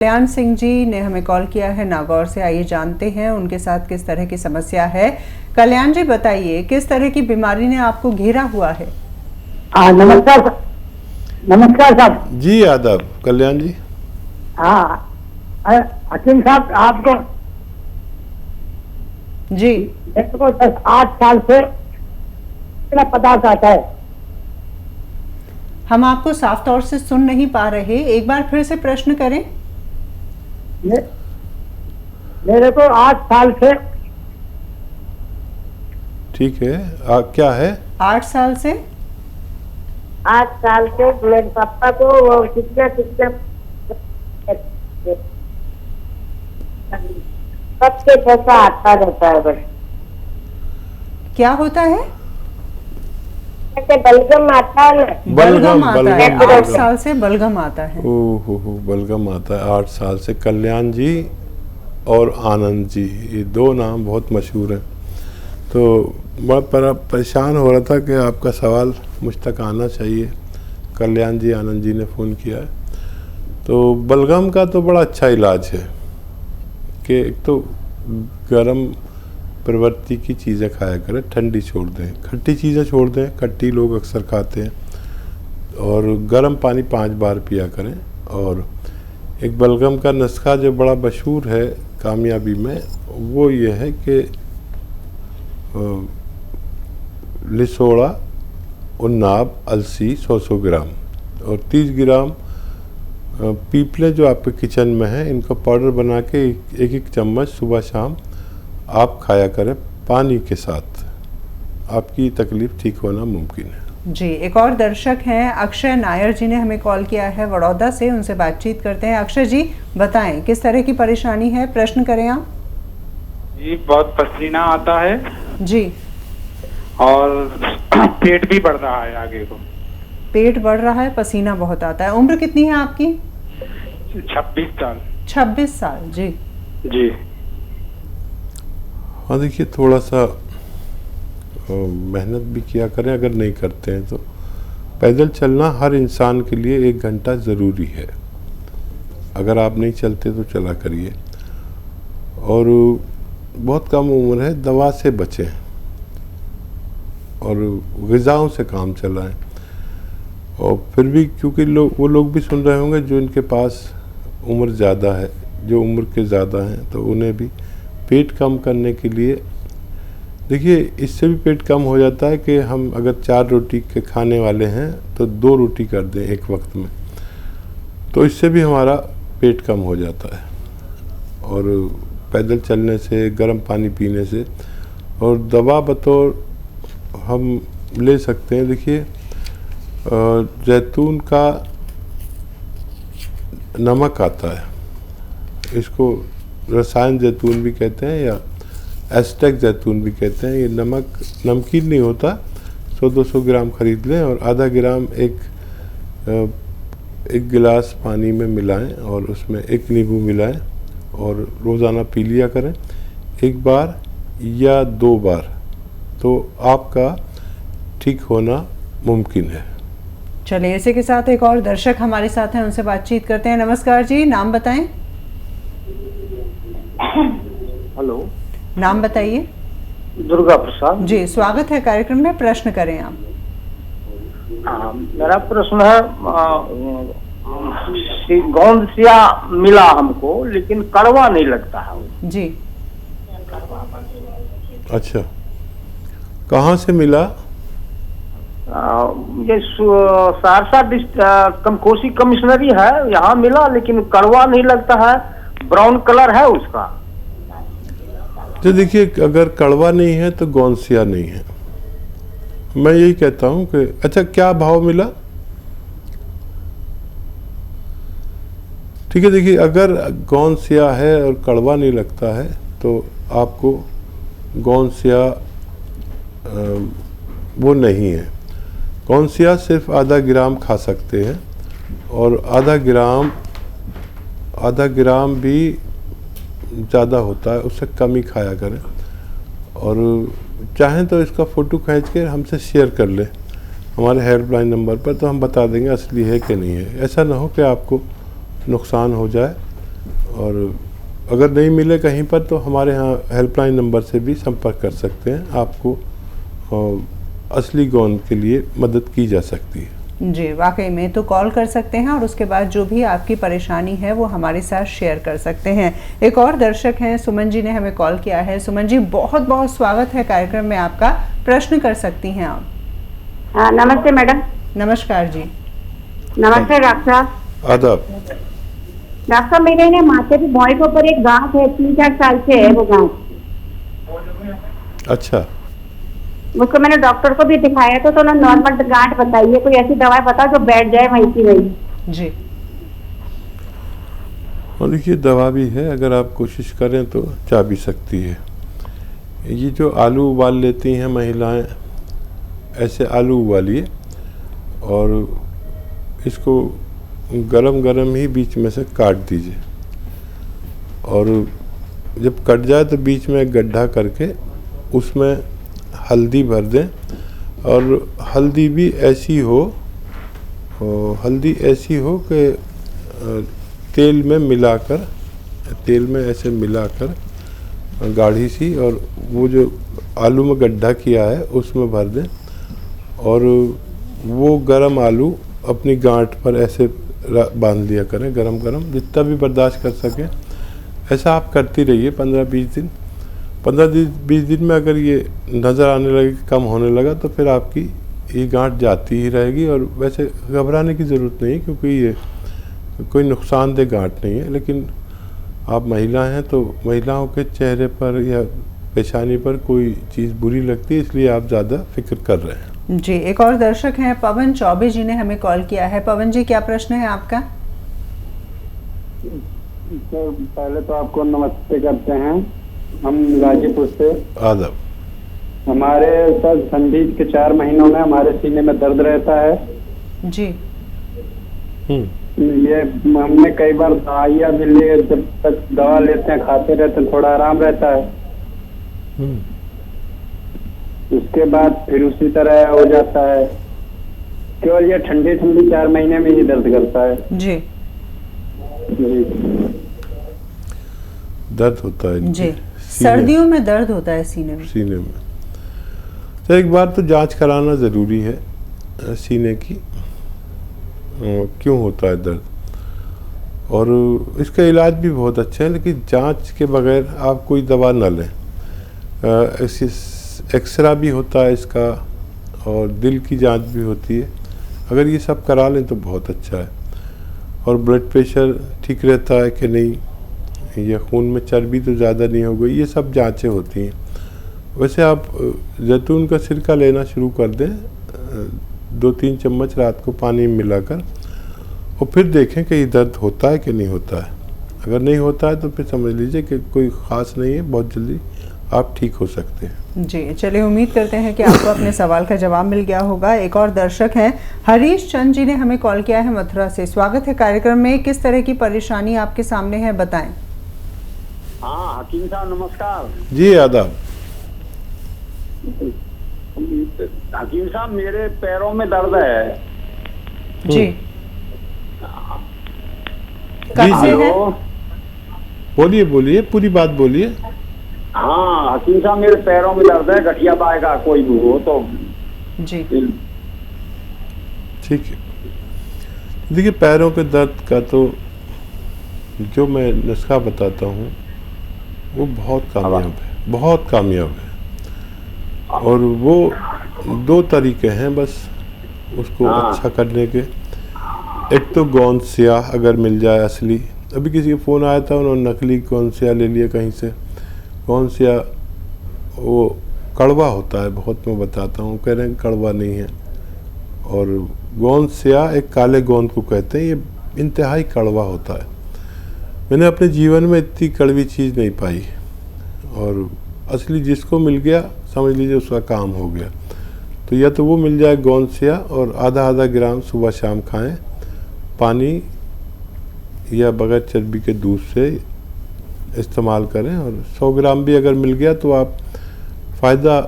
कल्याण सिंह जी ने हमें कॉल किया है नागौर से। आइए जानते हैं उनके साथ किस तरह की समस्या है। कल्याण जी बताइए, किस तरह की बीमारी ने आपको घेरा हुआ है? नमस्कार नमस्कार साहब जी। आदाब कल्याण जी। हाँ हकीम साहब, आपको जी मेरे को 10-8 साल से पता आता है। हम आपको साफ तौर से सुन नहीं पा रहे, एक बार फिर से प्रश्न करें। मेरे को 8 साल से। ठीक है, क्या है? 8 साल से 8 साल से मेरे पापा को वो कितने सबसे जैसा आता रहता है। बस क्या होता है? बलगम आता है ना। बलगम आता है। 8 बलगम। साल से बलगम आता है। ओहो बलगम आता है 8 साल से। कल्याण जी और आनंद जी, ये दो नाम बहुत मशहूर हैं। तो मैं परेशान हो रहा था कि आपका सवाल मुझ तक आना चाहिए। कल्याण जी आनंद जी ने फ़ोन किया है। तो बलगम का तो बड़ा अच्छा इलाज है कि एक तो गर्म प्रवृत्ति की चीज़ें खाया करें, ठंडी छोड़ दें, खट्टी चीज़ें छोड़ दें, खट्टी लोग अक्सर खाते हैं, और गर्म पानी 5 बार पिया करें। और एक बलगम का नुस्खा जो बड़ा मशहूर है कामयाबी में, वो ये है कि लिसोड़ा, उन्नाब, अलसी 100 ग्राम और 30 ग्राम पीपले जो आपके किचन में है, इनको पाउडर बना के एक चम्मच सुबह शाम आप खाया करें पानी के साथ। आपकी तकलीफ ठीक होना मुमकिन है। जी, एक और दर्शक हैं अक्षय नायर जी ने हमें कॉल किया है बड़ौदा से, उनसे बातचीत करते हैं। अक्षय जी बताएं, किस तरह की परेशानी है, प्रश्न करें आप। जी, बहुत पसीना आता है जी, और पेट भी बढ़ रहा है आगे को। पेट बढ़ रहा है, पसीना बहुत आता है। उम्र कितनी है आपकी? 26 साल। 26 साल। जी जी। हाँ देखिए, थोड़ा सा मेहनत भी किया करें, अगर नहीं करते हैं तो। पैदल चलना हर इंसान के लिए 1 घंटा ज़रूरी है। अगर आप नहीं चलते तो चला करिए। और बहुत कम उम्र है, दवा से बचें और ग़िज़ाओं से काम चलाएं। और फिर भी क्योंकि वो लोग भी सुन रहे होंगे जो इनके पास उम्र ज़्यादा है, जो उम्र के ज़्यादा हैं, तो उन्हें भी पेट कम करने के लिए, देखिए इससे भी पेट कम हो जाता है कि हम अगर 4 रोटी के खाने वाले हैं तो 2 रोटी कर दें एक वक्त में, तो इससे भी हमारा पेट कम हो जाता है। और पैदल चलने से, गर्म पानी पीने से, और दवा बतौर हम ले सकते हैं। देखिए जैतून का नमक आता है, इसको रसायन जैतून भी कहते हैं या एस्टेक जैतून भी कहते हैं। ये नमक नमकीन नहीं होता। 100-200 ग्राम खरीद लें और आधा ग्राम एक गिलास पानी में मिलाएं और उसमें 1 नींबू मिलाएं और रोज़ाना पी लिया करें, 1 बार या 2 बार, तो आपका ठीक होना मुमकिन है। चलिए, इसी के साथ एक और दर्शक हमारे साथ हैं, उनसे बातचीत करते हैं। नमस्कार जी, नाम बताएं। हेलो, नाम बताइए। दुर्गा प्रसाद जी, स्वागत है कार्यक्रम में, प्रश्न करें आप। मेरा प्रश्न है, गोंदसिया मिला हमको, लेकिन कड़वा नहीं लगता है। जी, अच्छा, कहाँ से मिला? ये सहरसा कोसी कमिश्नरी है, यहाँ मिला, लेकिन कड़वा नहीं लगता है, ब्राउन कलर है उसका। तो देखिए, अगर कड़वा नहीं है तो गोंदसिया नहीं है। मैं यही कहता हूँ कि अच्छा, क्या भाव मिला? ठीक है, देखिए अगर गोंदसिया है और कड़वा नहीं लगता है तो आपको गोंदसिया वो नहीं है। गोंदसिया सिर्फ आधा ग्राम खा सकते हैं, और आधा ग्राम भी ज़्यादा होता है, उससे कम ही खाया करें। और चाहें तो इसका फ़ोटो खींच के हमसे शेयर कर लें हमारे हेल्पलाइन नंबर पर, तो हम बता देंगे असली है कि नहीं है। ऐसा ना हो कि आपको नुकसान हो जाए। और अगर नहीं मिले कहीं पर तो हमारे यहाँ हेल्पलाइन नंबर से भी संपर्क कर सकते हैं, आपको असली गोंद के लिए मदद की जा सकती है। जी, वाकई में तो कॉल कर सकते हैं और उसके बाद जो भी आपकी परेशानी है वो हमारे साथ शेयर कर सकते हैं। एक और दर्शक हैं, सुमन जी ने हमें कॉल किया है। सुमन जी, बहुत बहुत स्वागत है कार्यक्रम में आपका, प्रश्न कर सकती हैं आप। हाँ, नमस्ते मैडम। नमस्कार जी। नमस्ते डॉक्टर साहब। आदाब। डॉक्टर साहब, मेरे ना माथे पे भौं के ऊपर एक गांठ है, 3-4 साल से है वो गांठ। अच्छा, उसको मैंने डॉक्टर को भी दिखाया तो उन्होंने नॉर्मल गांठ बताई है, कोई ऐसी दवाई बताओ जो बैठ जाए वहीं की वहीं। जी, और देखिए दवा भी है, अगर आप कोशिश करें तो जा भी सकती है। ये जो आलू उबाल लेती हैं महिलाएं, ऐसे आलू उबालिए और इसको गरम गरम ही बीच में से काट दीजिए, और जब कट जाए तो बीच में एक गड्ढा करके उसमें हल्दी भर दें, और हल्दी भी ऐसी हो कि तेल में ऐसे मिलाकर गाढ़ी सी, और वो जो आलू में गड्ढा किया है उसमें भर दें, और वो गरम आलू अपनी गांठ पर ऐसे बांध लिया करें, गरम गरम जितना भी बर्दाश्त कर सकें। ऐसा आप करती रहिए 15-20 दिन। 15-20 दिन में अगर ये नज़र आने लगे, कम होने लगा, तो फिर आपकी ये गांठ जाती ही रहेगी। और वैसे घबराने की ज़रूरत नहीं है, क्योंकि ये कोई नुकसानदेह गांठ नहीं है। लेकिन आप महिला हैं तो महिलाओं के चेहरे पर या पेशानी पर कोई चीज़ बुरी लगती है, इसलिए आप ज़्यादा फिक्र कर रहे हैं। जी, एक और दर्शक हैं, पवन चौबे जी ने हमें कॉल किया है। पवन जी, क्या प्रश्न है आपका? सर, पहले तो आपको नमस्ते करते हैं, हम गाजीपुर से। आदाब। हमारे सर ठंडी के 4 महीनों में हमारे सीने में दर्द रहता है जी। ये हमने कई बार दवाइयाँ भी लिए, जब तक दवा लेते हैं खाते रहते हैं, थोड़ा आराम रहता है, उसके बाद फिर उसी तरह हो जाता है। केवल ये ठंडी 4 महीने में ही दर्द करता है। जी जी, दर्द होता है जी, सर्दियों में दर्द होता है सीने में। तो एक बार तो जांच कराना ज़रूरी है सीने की, क्यों होता है दर्द, और इसका इलाज भी बहुत अच्छा है। लेकिन जांच के बगैर आप कोई दवा न लें। एक्सरा भी होता है इसका, और दिल की जांच भी होती है। अगर ये सब करा लें तो बहुत अच्छा है। और ब्लड प्रेशर ठीक रहता है कि नहीं, या खून में चर्बी तो ज़्यादा नहीं हो गई, ये सब जांचें होती हैं। वैसे आप जैतून का सिरका लेना शुरू कर दें, 2-3 चम्मच रात को पानी में मिलाकर, और फिर देखें कि ये दर्द होता है कि नहीं होता है। अगर नहीं होता है तो फिर समझ लीजिए कि कोई ख़ास नहीं है, बहुत जल्दी आप ठीक हो सकते हैं। जी, चलिए, उम्मीद करते हैं कि आपको अपने सवाल का जवाब मिल गया होगा। एक और दर्शक हैं, हरीश चंद जी ने हमें कॉल किया है मथुरा से। स्वागत है कार्यक्रम में, किस तरह की परेशानी आपके सामने है, बताएं। हाँ हकीम साहब नमस्कार। जी आदाब। हकीम साहब, मेरे पैरों में दर्द है। जी, जी कब से है? बोलिए, पूरी बात बोलिए। हाँ हकीम साहब, मेरे पैरों में दर्द है, गठिया पाएगा कोई भी हो तो। जी, ठीक है। देखिए, पैरों के दर्द का तो जो मैं नुस्खा बताता हूँ वो बहुत कामयाब है, और वो 2 तरीके हैं बस उसको अच्छा करने के। एक तो गोंद स्याह अगर मिल जाए असली। अभी किसी का फ़ोन आया था, उन्होंने नकली गोंद स्याह ले लिया कहीं से। गोंद स्याह वो कड़वा होता है बहुत, मैं बताता हूँ, कह रहे हैं कड़वा नहीं है। और गोंद स्याह एक काले गोंद को कहते हैं, ये इंतहाई कड़वा होता है। मैंने अपने जीवन में इतनी कड़वी चीज़ नहीं पाई, और असली जिसको मिल गया समझ लीजिए उसका काम हो गया। तो या तो वो मिल जाए गोंद स्याह, और आधा ग्राम सुबह शाम खाएं, पानी या बगैर चर्बी के दूध से इस्तेमाल करें। और 100 ग्राम भी अगर मिल गया तो आप फ़ायदा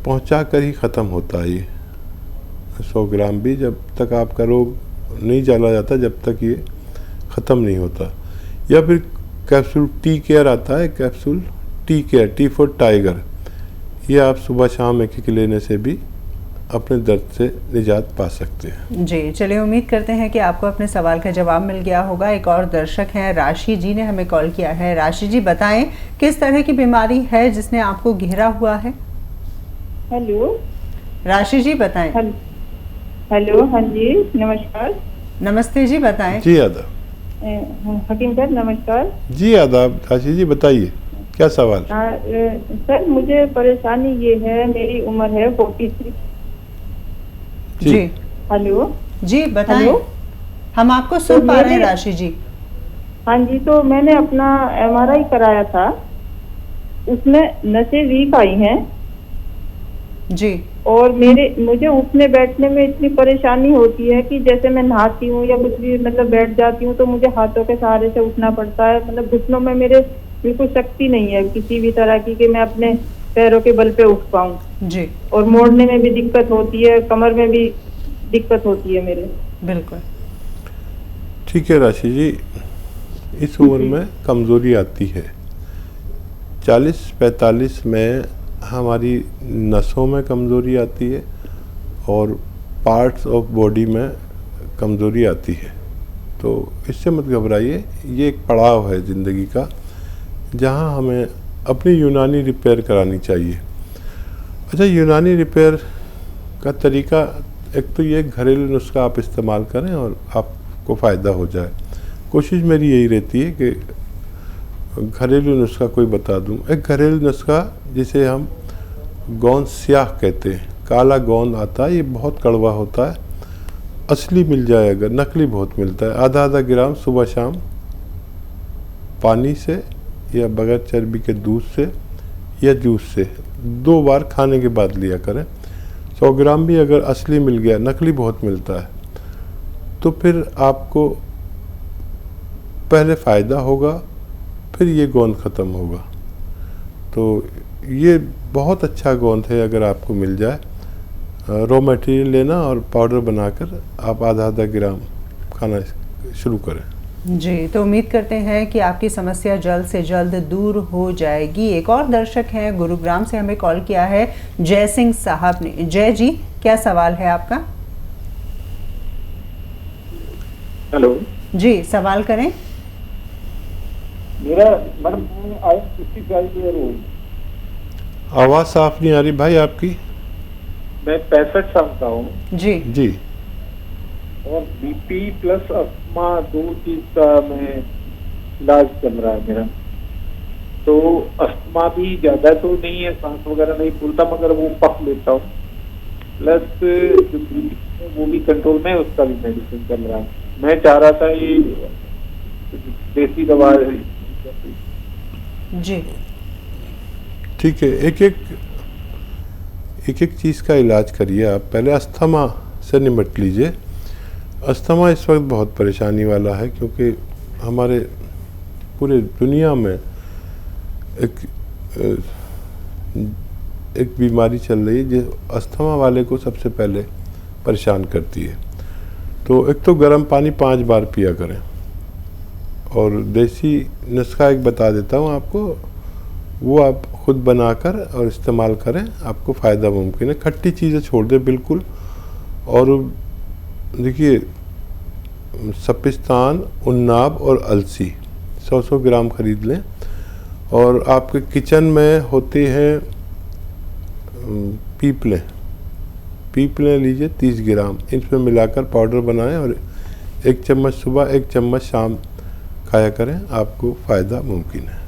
पहुंचा कर ही ख़त्म होता है ये 100 ग्राम भी। जब तक आपका रोग नहीं चला जाता, जब तक ये ख़त्म नहीं होता। या फिर कैप्सूल टी केयर आता है, capsule tea care, T for tiger, ये आप सुबह शाम एक लेने से भी अपने दर्द से निजात पा सकते हैं। जी चलिए, उम्मीद करते हैं कि आपको अपने सवाल का जवाब मिल गया होगा। एक और दर्शक हैं, राशि जी ने हमें कॉल किया है। राशि जी बताएं किस तरह की बीमारी है जिसने आपको घेरा हुआ है। हेलो राशि जी बताएं। हेलो, हाँ जी, नमस्कार। नमस्ते जी, बताएं। जी आदाब। हकीम साहब नमस्कार। जी आदाब। राशि जी बताइए क्या सवाल। सर मुझे परेशानी ये है, मेरी उम्र है 46। जी हेलो जी बताएं। हेलो? हम आपको सुन पा रहे हैं राशि जी। हाँ जी, तो मैंने अपना MRI कराया था, उसमें नसें वीक आई हैं जी। और मुझे उठने बैठने में इतनी परेशानी होती है कि जैसे मैं नहाती हूँ या कुछ भी मतलब बैठ जाती हूँ तो मुझे हाथों के सहारे से उठना पड़ता है। मतलब घुटनों में मेरे बिल्कुल शक्ति नहीं है किसी भी तरह की कि मैं अपने पैरों के बल पे उठ पाऊँ जी। और मोड़ने में भी दिक्कत होती है, कमर में भी दिक्कत होती है मेरे। बिल्कुल ठीक है राशि जी, इस उम्र में कमज़ोरी आती है। 40-45 में हमारी नसों में कमज़ोरी आती है और पार्ट्स ऑफ बॉडी में कमज़ोरी आती है। तो इससे मत घबराइए, ये एक पड़ाव है ज़िंदगी का जहाँ हमें अपनी यूनानी रिपेयर करानी चाहिए। अच्छा, यूनानी रिपेयर का तरीका एक तो ये घरेलू नुस्खा आप इस्तेमाल करें और आपको फ़ायदा हो जाए। कोशिश मेरी यही रहती है कि घरेलू नुस्खा कोई बता दूं। एक घरेलू नुस्खा जिसे हम गोंद स्याह कहते हैं, काला गोंद आता है, ये बहुत कड़वा होता है। असली मिल जाए अगर, नकली बहुत मिलता है। आधा ग्राम सुबह शाम पानी से या बगैर चर्बी के दूध से या जूस से 2 बार खाने के बाद लिया करें। 100 ग्राम भी अगर असली मिल गया, नकली बहुत मिलता है, तो फिर आपको पहले फ़ायदा होगा, फिर ये गोंद ख़त्म होगा। तो ये बहुत अच्छा गोंद है, अगर आपको मिल जाए। रॉ मटेरियल लेना और पाउडर बनाकर आप आधा ग्राम खाना शुरू करें। जी, तो उम्मीद करते हैं कि आपकी समस्या जल्द से जल्द दूर हो जाएगी। एक और दर्शक हैं, गुरुग्राम से हमें कॉल किया है जय सिंह साहब ने। जय जी, क्या सवाल है आपका? हेलो जी, सवाल करें। मेरा मैडम आई 55 ईयर ओल्ड। आवाज़ साफ नहीं आ रही भाई आपकी। मैं 65 साल का हूँ जी जी। और BP प्लस अस्थमा 2 चीज का मैं इलाज चल रहा है मेरा। तो अस्थमा भी ज्यादा तो नहीं है, सांस वगैरह नहीं फूलता, मगर वो पक लेता हूँ। प्लस जो BP है वो भी कंट्रोल में है, उसका भी मेडिसिन चल रहा है। मैं चाह रहा था ये देसी दवा जी। ठीक है, एक एक चीज़ का इलाज करिए आप। पहले अस्थमा से निपट लीजिए। अस्थमा इस वक्त बहुत परेशानी वाला है, क्योंकि हमारे पूरे दुनिया में एक बीमारी चल रही है जो अस्थमा वाले को सबसे पहले परेशान करती है। तो एक तो गर्म पानी 5 बार पिया करें, और देसी नुस्खा एक बता देता हूँ आपको, वो आप खुद बनाकर और इस्तेमाल करें, आपको फ़ायदा मुमकिन है। खट्टी चीज़ें छोड़ दें बिल्कुल। और देखिए, सपिस्तान, उन्नाब और अलसी 100 ग्राम खरीद लें। और आपके किचन में होते हैं पीपलें लीजिए 30 ग्राम, इसमें मिलाकर पाउडर बनाएं और 1 चम्मच सुबह 1 चम्मच शाम खाया करें, आपको फ़ायदा मुमकिन है।